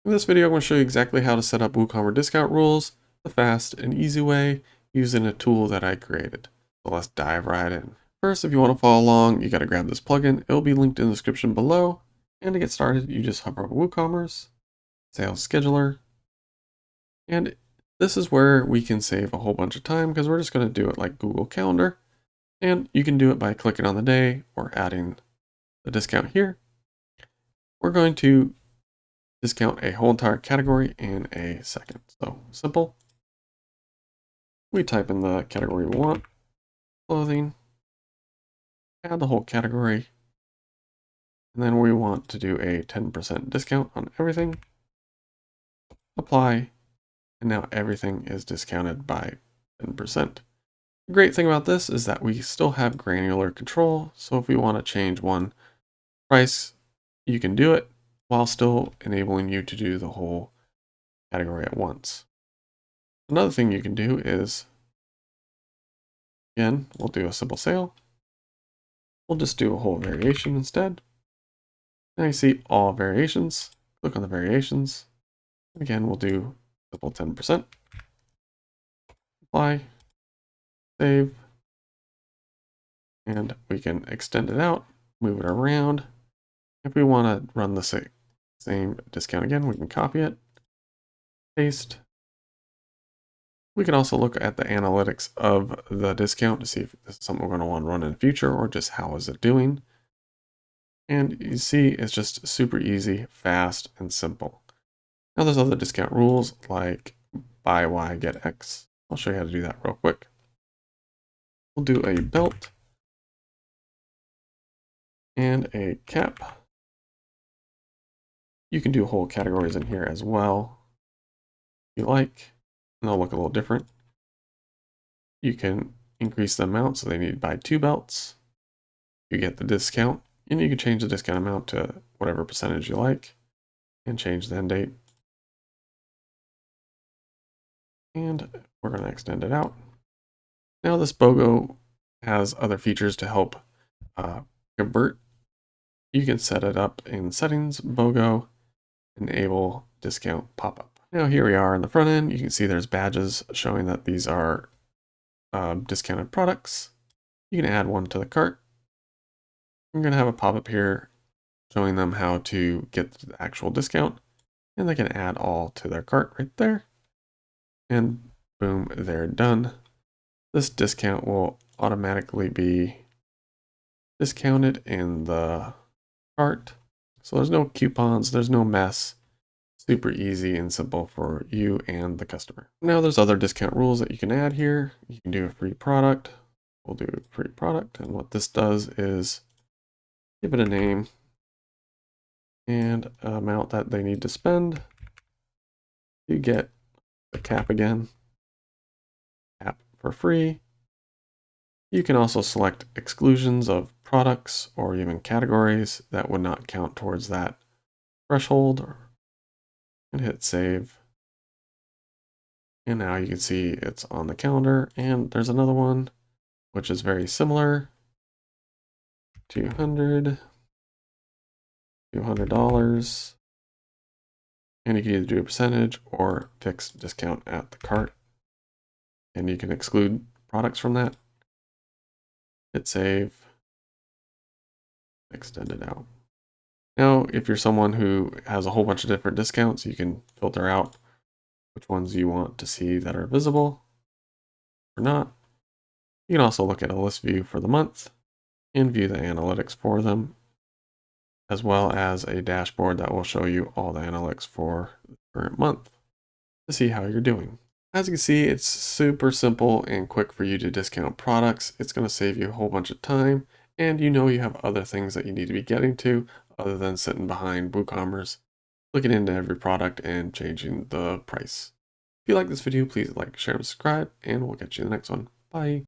In this video, I'm going to show you exactly how to set up WooCommerce discount rules the fast and easy way using a tool that I created. So let's dive right in. First, if you want to follow along, you got to grab this plugin. It'll be linked in the description below. And to get started, you just hover over WooCommerce, Sales Scheduler, and this is where we can save a whole bunch of time because we're just going to do it like Google Calendar. And you can do it by clicking on the day or adding the discount here. We're going to discount a whole entire category in a second. So simple. We type in the category we want, clothing, add the whole category, and then we want to do a 10% discount on everything, apply, and now everything is discounted by 10%. The great thing about this is that we still have granular control, so if we want to change one price, you can do it while still enabling you to do the whole category at once. Another thing you can do is, again, we'll do a simple sale. We'll just do a whole variation instead. Now you see all variations. Click on the variations. Again, we'll do simple 10%. Apply, save, and we can extend it out, move it around. If we want to run the same discount again, we can copy it, paste. We can also look at the analytics of the discount to see if this is something we're going to want to run in the future or just how is it doing. And you see it's just super easy, fast, and simple. Now there's other discount rules like buy Y, get X. I'll show you how to do that real quick. We'll do a belt and a cap. You can do whole categories in here as well if you like, and they'll look a little different. You can increase the amount so they need to buy 2 belts. You get the discount, and you can change the discount amount to whatever percentage you like and change the end date. And we're going to extend it out. Now this BOGO has other features to help convert. You can set it up in settings, BOGO, enable discount pop-up. Now here we are in the front end. You can see there's badges showing that these are discounted products. You can add one to the cart. I'm going to have a pop-up here showing them how to get the actual discount, and they can add all to their cart right there. And boom, they're done. This discount will automatically be discounted in the cart. So there's no coupons, there's no mess. Super easy and simple for you and the customer. Now there's other discount rules that you can add here. You can do a free product. We'll do a free product. And what this does is give it a name and an amount that they need to spend. You get the cap again, cap for free. You can also select exclusions of products or even categories that would not count towards that threshold, and hit save. And now you can see it's on the calendar, and there's another one which is very similar. $200, $200. And you can either do a percentage or fixed discount at the cart. And you can exclude products from that. Hit save. Extend it out. Now, if you're someone who has a whole bunch of different discounts, you can filter out which ones you want to see that are visible or not. You can also look at a list view for the month and view the analytics for them, as well as a dashboard that will show you all the analytics for the current month to see how you're doing. As you can see, it's super simple and quick for you to discount products. It's going to save you a whole bunch of time, and you know you have other things that you need to be getting to other than sitting behind WooCommerce, looking into every product and changing the price. If you like this video, please like, share, and subscribe, and we'll catch you in the next one. Bye.